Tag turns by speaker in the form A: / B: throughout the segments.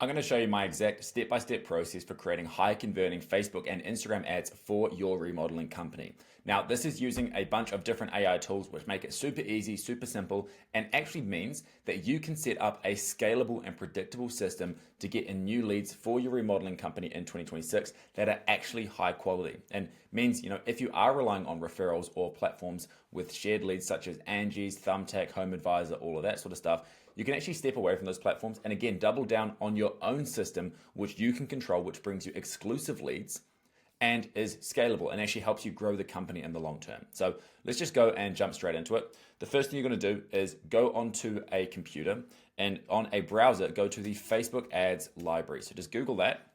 A: I'm going to show you my exact step-by-step process for creating high-converting Facebook and Instagram ads for your remodeling company. Now, this is using a bunch of different AI tools which make it super easy, super simple, and actually means that you can set up a scalable and predictable system to get in new leads for your remodeling company in 2026 that are actually high quality. And means, if you are relying on referrals or platforms with shared leads such as Angi's, Thumbtack, HomeAdvisor, all of that sort of stuff, you can actually step away from those platforms and again, double down on your own system, which you can control, which brings you exclusive leads and is scalable and actually helps you grow the company in the long term. So let's just go and jump straight into it. The first thing you're going to do is go onto a computer and on a browser, go to the Facebook ads library. So just Google that.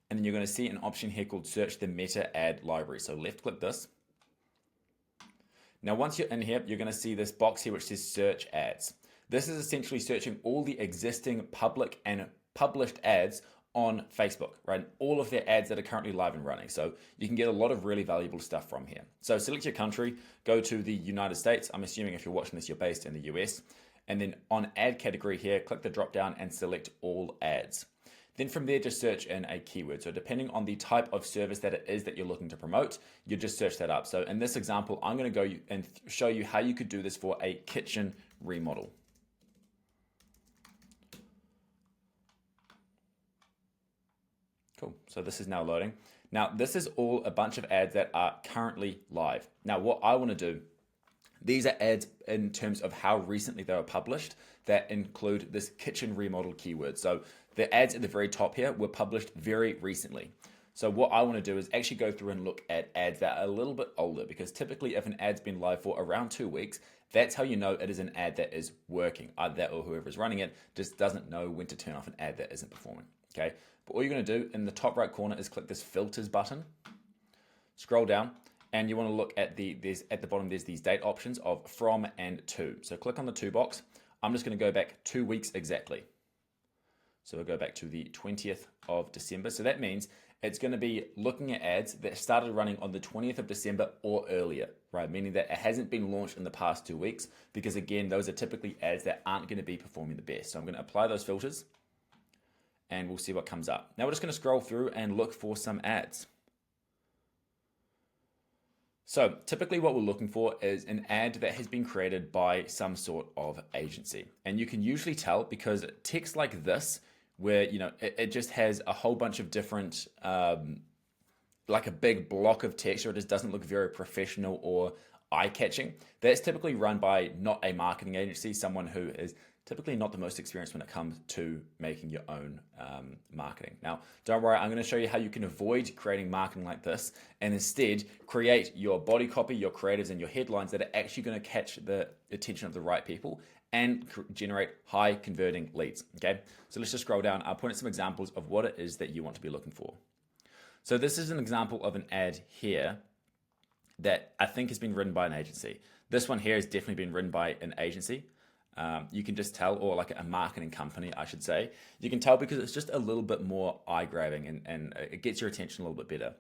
A: And then you're going to see an option here called search the meta ad library. So left click this. Now, once you're in here, you're going to see this box here, which says search ads. This is essentially searching all the existing public and published ads on Facebook, right? All of their ads that are currently live and running. So you can get a lot of really valuable stuff from here. So select your country, go to the United States. I'm assuming if you're watching this, you're based in the US. And then on ad category here, click the drop down and select all ads. Then from there, just search in a keyword. So depending on the type of service that it is that you're looking to promote, you just search that up. So in this example, I'm going to go and show you how you could do this for a kitchen remodel. Cool. So this is now loading. Now, this is all a bunch of ads that are currently live. Now, what I want to do, these are ads in terms of how recently they were published that include this kitchen remodel keyword. So the ads at the very top here were published very recently. So what I want to do is actually go through and look at ads that are a little bit older, because typically if an ad's been live for around 2 weeks, that's how you know it is an ad that is working. Either that or whoever's running it just doesn't know when to turn off an ad that isn't performing. Okay, but all you're going to do in the top right corner is click this filters button, scroll down, and you want to look at at the bottom, there's these date options of from and to. So click on the to box. I'm just going to go back 2 weeks exactly. So we'll go back to the 20th of December. So that means it's going to be looking at ads that started running on the 20th of December or earlier, right? Meaning that it hasn't been launched in the past 2 weeks, because again, those are typically ads that aren't going to be performing the best. So I'm going to apply those filters and we'll see what comes up. Now we're just going to scroll through and look for some ads. So typically what we're looking for is an ad that has been created by some sort of agency. And you can usually tell because text like this, where it just has a whole bunch of different, like a big block of text, or it just doesn't look very professional or eye-catching, that's typically run by not a marketing agency, someone who is typically not the most experienced when it comes to making your own marketing. Now, don't worry, I'm going to show you how you can avoid creating marketing like this and instead create your body copy, your creatives, and your headlines that are actually going to catch the attention of the right people and generate high converting leads. Okay, so let's just scroll down. I'll point at some examples of what it is that you want to be looking for. So this is an example of an ad here that I think has been written by an agency. This one here has definitely been written by an agency. You can just tell, or like a marketing company, I should say. You can tell because it's just a little bit more eye-grabbing and it gets your attention a little bit better.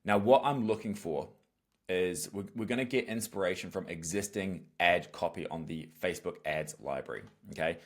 A: Now, what I'm looking for is we're going to get inspiration from existing ad copy on the Facebook ads library, okay?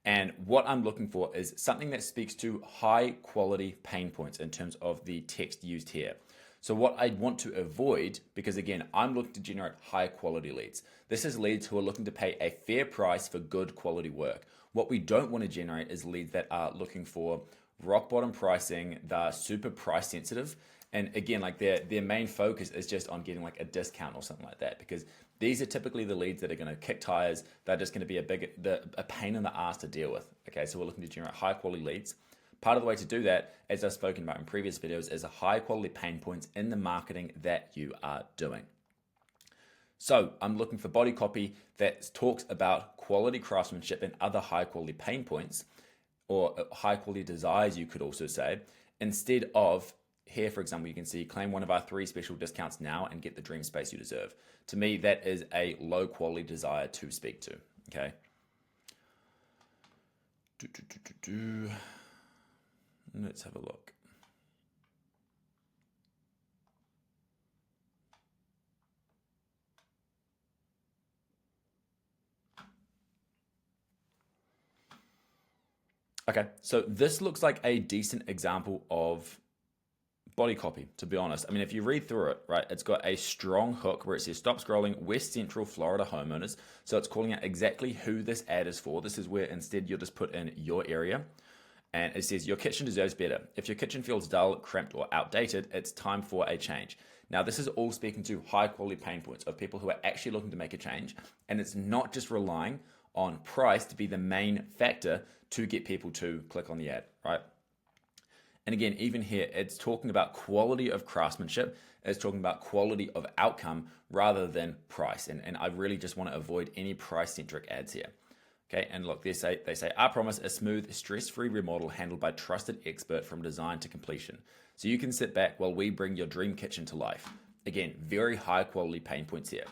A: And what I'm looking for is something that speaks to high quality pain points in terms of the text used here. So what I want to avoid, because again, I'm looking to generate high quality leads. This is leads who are looking to pay a fair price for good quality work. What we don't want to generate is leads that are looking for rock bottom pricing, they're super price sensitive. And again, like their main focus is just on getting like a discount or something like that, because these are typically the leads that are going to kick tires. They're just going to be a pain in the ass to deal with. Okay, so we're looking to generate high quality leads. Part of the way to do that, as I've spoken about in previous videos, is a high quality pain points in the marketing that you are doing. So I'm looking for body copy that talks about quality craftsmanship and other high quality pain points, or high quality desires, you could also say, instead of here, for example, you can see claim one of our 3 special discounts now and get the dream space you deserve. To me, that is a low quality desire to speak to. Okay. Let's have a look. Okay, so this looks like a decent example of body copy, to be honest. I mean, if you read through it, right, it's got a strong hook where it says stop scrolling West Central Florida homeowners. So it's calling out exactly who this ad is for. This is where instead you'll just put in your area. And it says your kitchen deserves better. If your kitchen feels dull, cramped, or outdated, it's time for a change. Now, this is all speaking to high quality pain points of people who are actually looking to make a change. And it's not just relying on price to be the main factor to get people to click on the ad, right? And again, even here, it's talking about quality of craftsmanship. It's talking about quality of outcome rather than price. And I really just want to avoid any price-centric ads here. Okay, and look, they say, I promise a smooth, stress-free remodel handled by trusted expert from design to completion. So you can sit back while we bring your dream kitchen to life. Again, very high-quality pain points here.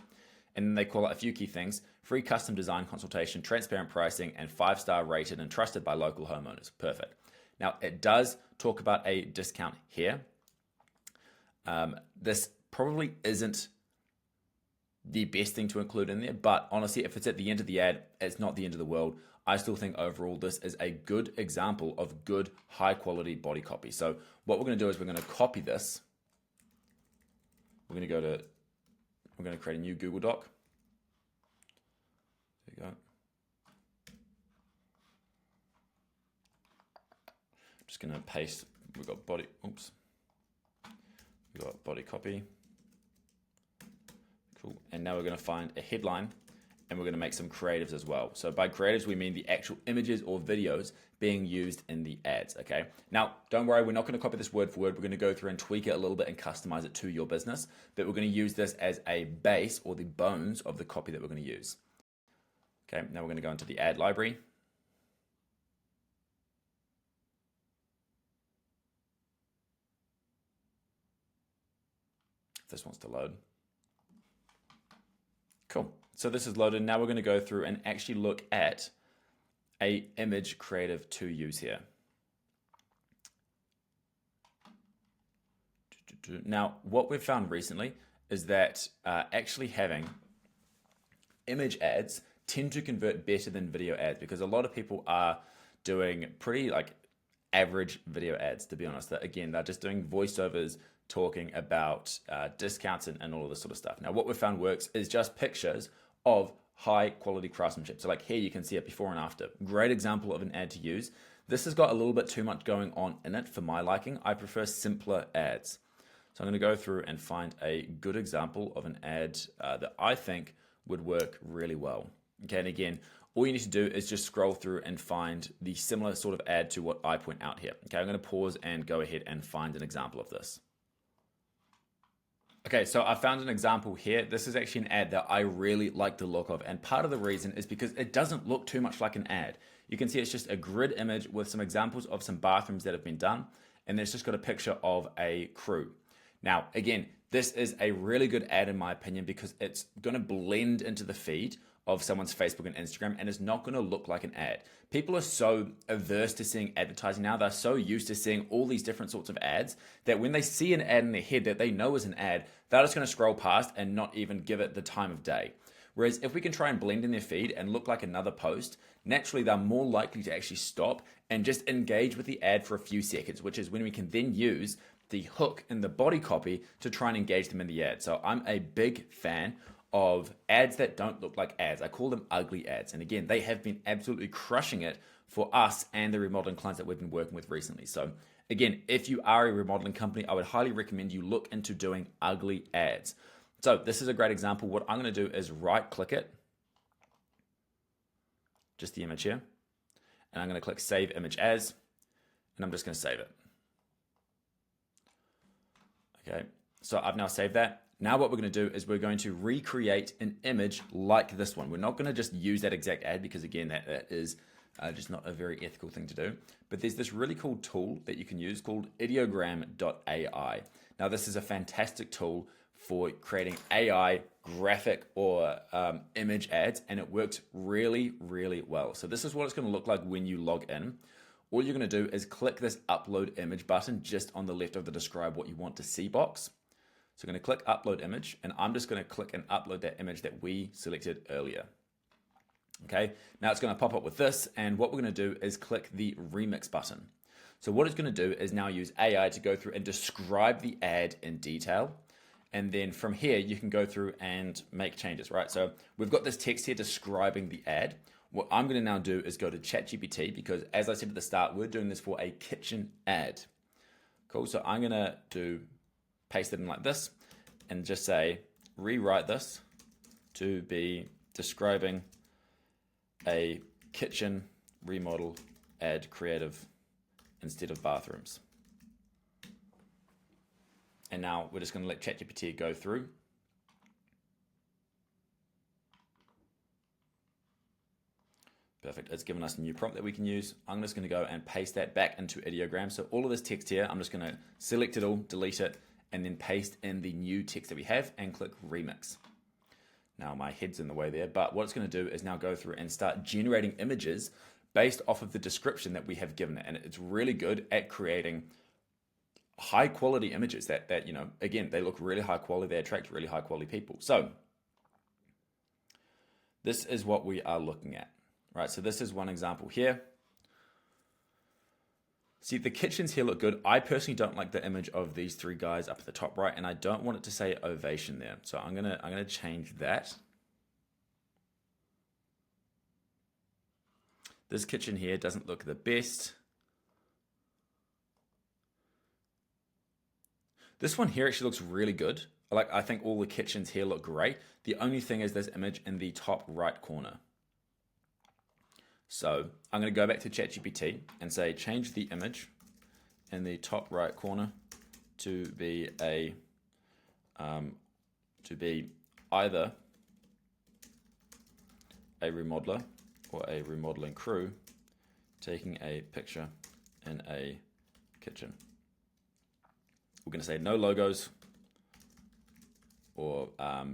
A: And then they call out a few key things: free custom design consultation, transparent pricing, and 5-star rated and trusted by local homeowners. Perfect. Now, it does talk about a discount here. This probably isn't the best thing to include in there, but honestly, if it's at the end of the ad, it's not the end of the world. I still think overall this is a good example of good, high-quality body copy. So what we're going to do is we're going to copy this. We're going to create a new Google Doc. There you go. Just going to paste, we've got body copy. Cool. And now we're going to find a headline and we're going to make some creatives as well. So by creatives, we mean the actual images or videos being used in the ads, okay? Now, don't worry, we're not going to copy this word for word. We're going to go through and tweak it a little bit and customize it to your business, but we're going to use this as a base or the bones of the copy that we're going to use. Okay, now we're going to go into the ad library. If this wants to load. Cool. So this is loaded. Now we're going to go through and actually look at a image creative to use here. Now, what we've found recently is that actually having image ads tend to convert better than video ads, because a lot of people are doing pretty average video ads, to be honest. Again, they're just doing voiceovers talking about discounts and all of this sort of stuff. Now, what we've found works is just pictures of high quality craftsmanship. So like here, you can see it before and after. Great example of an ad to use. This has got a little bit too much going on in it for my liking. I prefer simpler ads. So I'm going to go through and find a good example of an ad that I think would work really well. Okay, and again, all you need to do is just scroll through and find the similar sort of ad to what I point out here. Okay, I'm going to pause and go ahead and find an example of this. Okay, so I found an example here. This is actually an ad that I really like the look of, and part of the reason is because it doesn't look too much like an ad. You can see it's just a grid image with some examples of some bathrooms that have been done, and it's just got a picture of a crew. Now, again, this is a really good ad in my opinion because it's going to blend into the feed of someone's Facebook and Instagram, and it's not going to look like an ad. People are so averse to seeing advertising now. They're so used to seeing all these different sorts of ads that when they see an ad in their head that they know is an ad, they're just going to scroll past and not even give it the time of day. Whereas if we can try and blend in their feed and look like another post, naturally they're more likely to actually stop and just engage with the ad for a few seconds, which is when we can then use the hook in the body copy to try and engage them in the ad. So I'm a big fan of ads that don't look like ads. I call them ugly ads. And again, they have been absolutely crushing it for us and the remodeling clients that we've been working with recently. So again, if you are a remodeling company, I would highly recommend you look into doing ugly ads. So this is a great example. What I'm going to do is right click it, just the image here, and I'm going to click save image as, and I'm just going to save it. Okay, so I've now saved that. Now what we're going to do is we're going to recreate an image like this one. We're not going to just use that exact ad because again, that is just not a very ethical thing to do. But there's this really cool tool that you can use called ideogram.ai. Now this is a fantastic tool for creating AI graphic or image ads, and it works really, really well. So this is what it's going to look like when you log in. All you're going to do is click this upload image button just on the left of the describe what you want to see box. So I'm going to click upload image, and I'm just going to click and upload that image that we selected earlier. Okay, now it's going to pop up with this, and what we're going to do is click the remix button. So what it's going to do is now use AI to go through and describe the ad in detail. And then from here, you can go through and make changes, right? So we've got this text here describing the ad. What I'm going to now do is go to ChatGPT, because as I said at the start, we're doing this for a kitchen ad. Cool, so I'm going to paste it in like this and just say, rewrite this to be describing a kitchen remodel ad creative instead of bathrooms. And now we're just going to let ChatGPT go through. Perfect. It's given us a new prompt that we can use. I'm just going to go and paste that back into ideogram. So all of this text here, I'm just going to select it all, delete it, and then paste in the new text that we have and click remix. Now my head's in the way there, but what it's going to do is now go through and start generating images based off of the description that we have given it. And it's really good at creating high quality images that you know, again, they look really high quality, they attract really high quality people. So this is what we are looking at, right? So this is one example here. See, the kitchens here look good. I personally don't like the image of these three guys up at the top right, and I don't want it to say ovation there. So I'm gonna change that. This kitchen here doesn't look the best. This one here actually looks really good. I think all the kitchens here look great. The only thing is this image in the top right corner. So I'm going to go back to ChatGPT and say, change the image in the top right corner to be either a remodeler or a remodeling crew taking a picture in a kitchen. We're going to say no logos or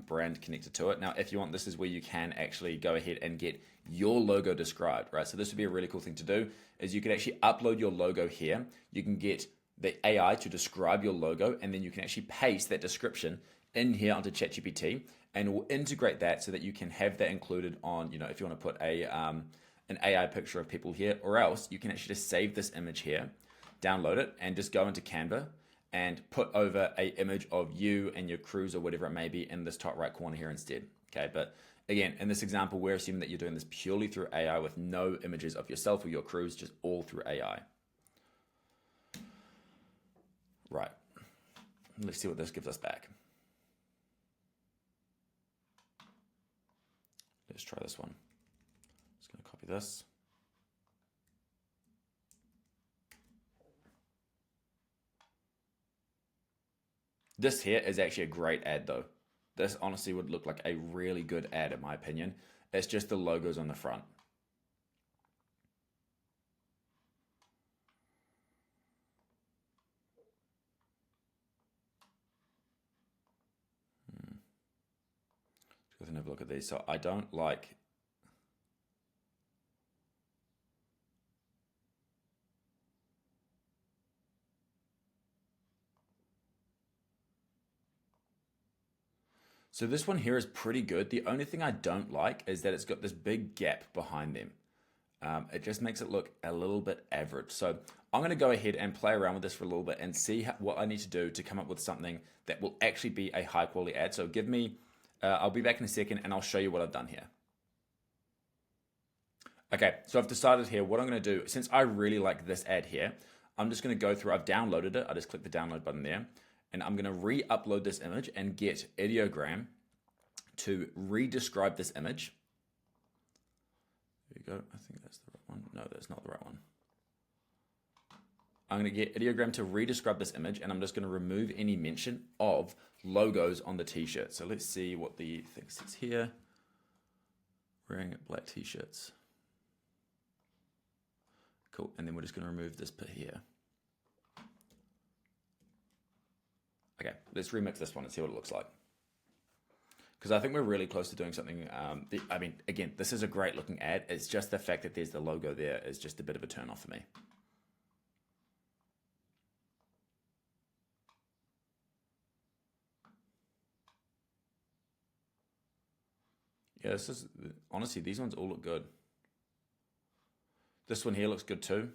A: brand connected to it. Now, if you want, this is where you can actually go ahead and get your logo described, right? So this would be a really cool thing to do, is you can actually upload your logo here. You can get the AI to describe your logo, and then you can actually paste that description in here onto ChatGPT, and it will integrate that so that you can have that included on, you know, if you want to put an AI picture of people here, or else you can actually just save this image here, download it, and just go into Canva and put over an image of you and your crews or whatever it may be in this top right corner here instead. Okay, but again, in this example, we're assuming that you're doing this purely through AI with no images of yourself or your crews, just all through AI. Right, let's see what this gives us back. Let's try this one. Just gonna copy this. This here is actually a great ad though. This honestly would look like a really good ad in my opinion. It's just the logos on the front. Let's have a look at these. So I don't like So this one here is pretty good. The only thing I don't like is that it's got this big gap behind them. It just makes it look a little bit average. So I'm going to go ahead and play around with this for a little bit and see what I need to do to come up with something that will actually be a high quality ad. So give me, I'll be back in a second and I'll show you what I've done here. Okay, so I've decided here what I'm going to do. Since I really like this ad here, I'm just going to go through, I've downloaded it. I just click the download button there. And I'm going to re-upload this image and get Ideogram to re-describe this image. There you go. I think that's the right one. No, that's not the right one. I'm going to get Ideogram to re-describe this image, and I'm just going to remove any mention of logos on the t-shirt. So let's see what the thing says here. Wearing black t-shirts. Cool. And then we're just going to remove this bit here. Okay, let's remix this one and see what it looks like. Because I think we're really close to doing something. I mean, again, this is a great looking ad. It's just the fact that there's the logo there is just a bit of a turn off for me. Yeah, this is, honestly, these ones all look good. This one here looks good too.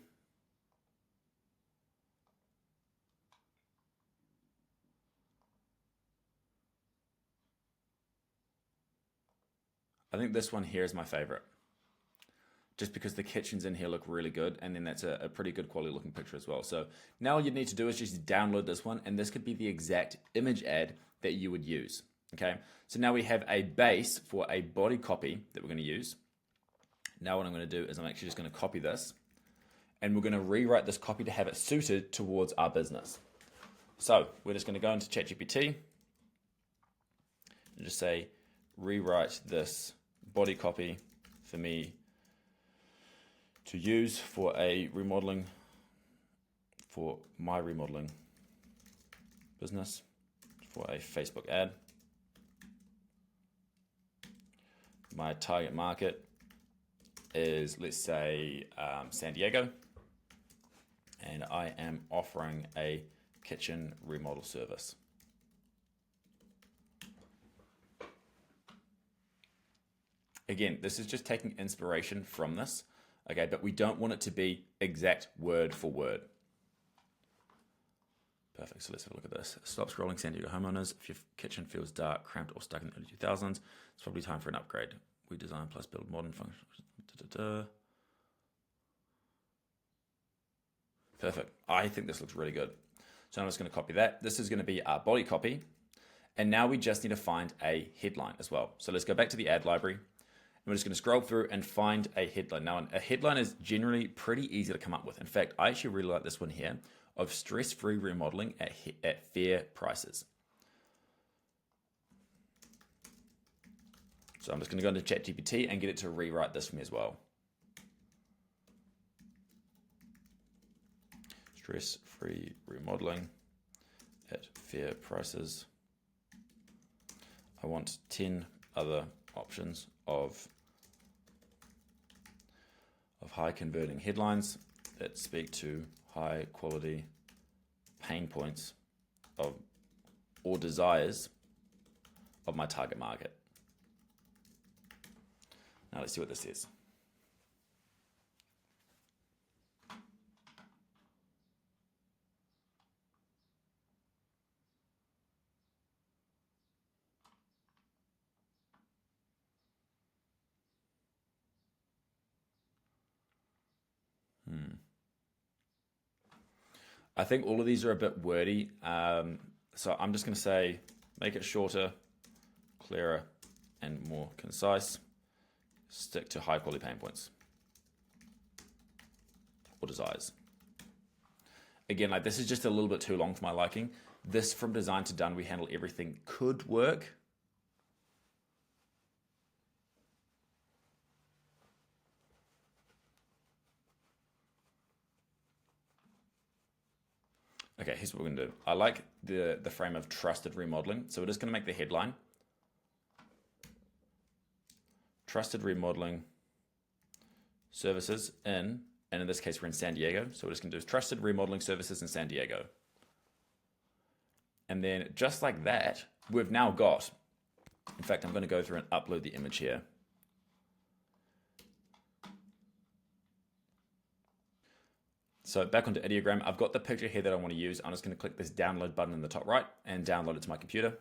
A: I think this one here is my favorite, just because the kitchens in here look really good, and then that's a pretty good quality looking picture as well. So now all you need to do is just download this one, and this could be the exact image ad that you would use. Okay, so now we have a base for a body copy that we're going to use. Now what I'm going to do is I'm actually just going to copy this, and we're going to rewrite this copy to have it suited towards our business. So we're just going to go into ChatGPT and just say, rewrite this body copy for me to use for my remodeling business, for a Facebook ad. My target market is, let's say, San Diego, and I am offering a kitchen remodel service. Again, this is just taking inspiration from this, okay, but we don't want it to be exact word for word. Perfect, so let's have a look at this. Stop scrolling, San Diego homeowners. If your kitchen feels dark, cramped, or stuck in the early 2000s, it's probably time for an upgrade. We design plus build modern functions. Perfect, I think this looks really good. So I'm just gonna copy that. This is gonna be our body copy. And now we just need to find a headline as well. So let's go back to the ad library. And we're just going to scroll through and find a headline. Now, a headline is generally pretty easy to come up with. In fact, I actually really like this one here, of stress-free remodeling at fair prices. So I'm just going to go into ChatGPT and get it to rewrite this for me as well. Stress-free remodeling at fair prices. I want 10 other options of high converting headlines that speak to high quality pain points or desires of my target market. Now let's see what this is. I think all of these are a bit wordy, so I'm just going to say make it shorter, clearer, and more concise. Stick to high quality pain points or desires. Again, like this is just a little bit too long for my liking. This from design to done, we handle everything could work. Okay, here's what we're gonna do. I like the frame of trusted remodeling. So we're just gonna make the headline trusted remodeling services and in this case we're in San Diego. So we're just gonna do trusted remodeling services in San Diego. And then just like that, we've now got, in fact, I'm gonna go through and upload the image here. So back onto Ideogram, I've got the picture here that I want to use. I'm just going to click this download button in the top right and download it to my computer.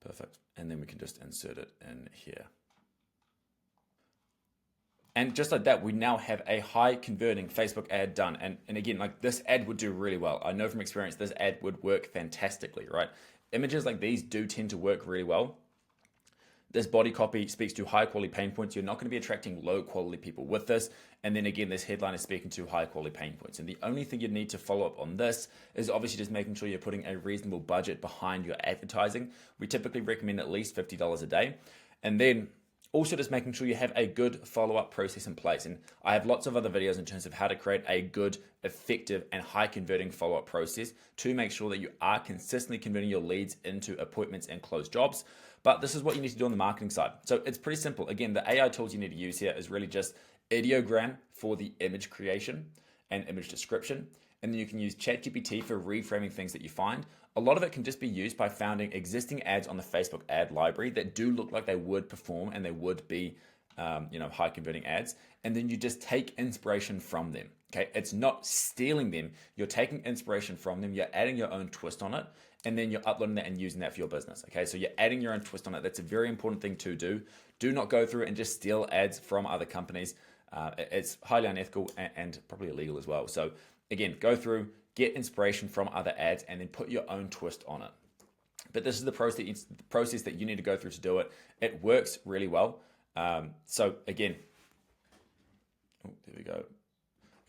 A: Perfect. And then we can just insert it in here. And just like that, we now have a high converting Facebook ad done. And again, like this ad would do really well. I know from experience, this ad would work fantastically, right? Images like these do tend to work really well. This body copy speaks to high quality pain points. You're not going to be attracting low quality people with this. And then again, this headline is speaking to high quality pain points. And the only thing you need to follow up on this is obviously just making sure you're putting a reasonable budget behind your advertising. We typically recommend at least $50 a day. And then also just making sure you have a good follow-up process in place. And I have lots of other videos in terms of how to create a good, effective, and high converting follow-up process to make sure that you are consistently converting your leads into appointments and closed jobs. But this is what you need to do on the marketing side. So it's pretty simple. Again, the AI tools you need to use here is really just Ideogram for the image creation and image description. And then you can use ChatGPT for reframing things that you find. A lot of it can just be used by finding existing ads on the Facebook ad library that do look like they would perform and they would be high converting ads. And then you just take inspiration from them. Okay, it's not stealing them. You're taking inspiration from them. You're adding your own twist on it, and then you're uploading that and using that for your business. Okay, so you're adding your own twist on it. That's a very important thing to do. Do not go through and just steal ads from other companies. It's highly unethical and probably illegal as well. So again, go through, get inspiration from other ads, and then put your own twist on it. But this is the process that you need to go through to do it. It works really well. So again, there we go.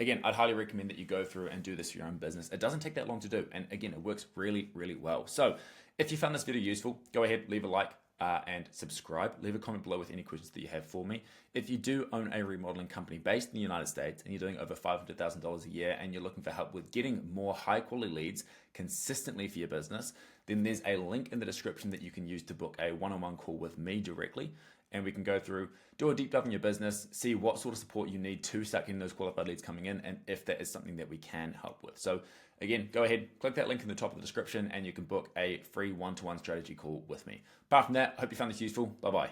A: Again, I'd highly recommend that you go through and do this for your own business. It doesn't take that long to do. And again, it works really, really well. So if you found this video useful, go ahead, leave a like and subscribe. Leave a comment below with any questions that you have for me. If you do own a remodeling company based in the United States and you're doing over $500,000 a year and you're looking for help with getting more high quality leads consistently for your business, then there's a link in the description that you can use to book a one-on-one call with me directly. And we can go through, do a deep dive in your business, see what sort of support you need to start getting those qualified leads coming in, and if that is something that we can help with. So again, go ahead, click that link in the top of the description, and you can book a free one-to-one strategy call with me. Apart from that, I hope you found this useful. Bye-bye.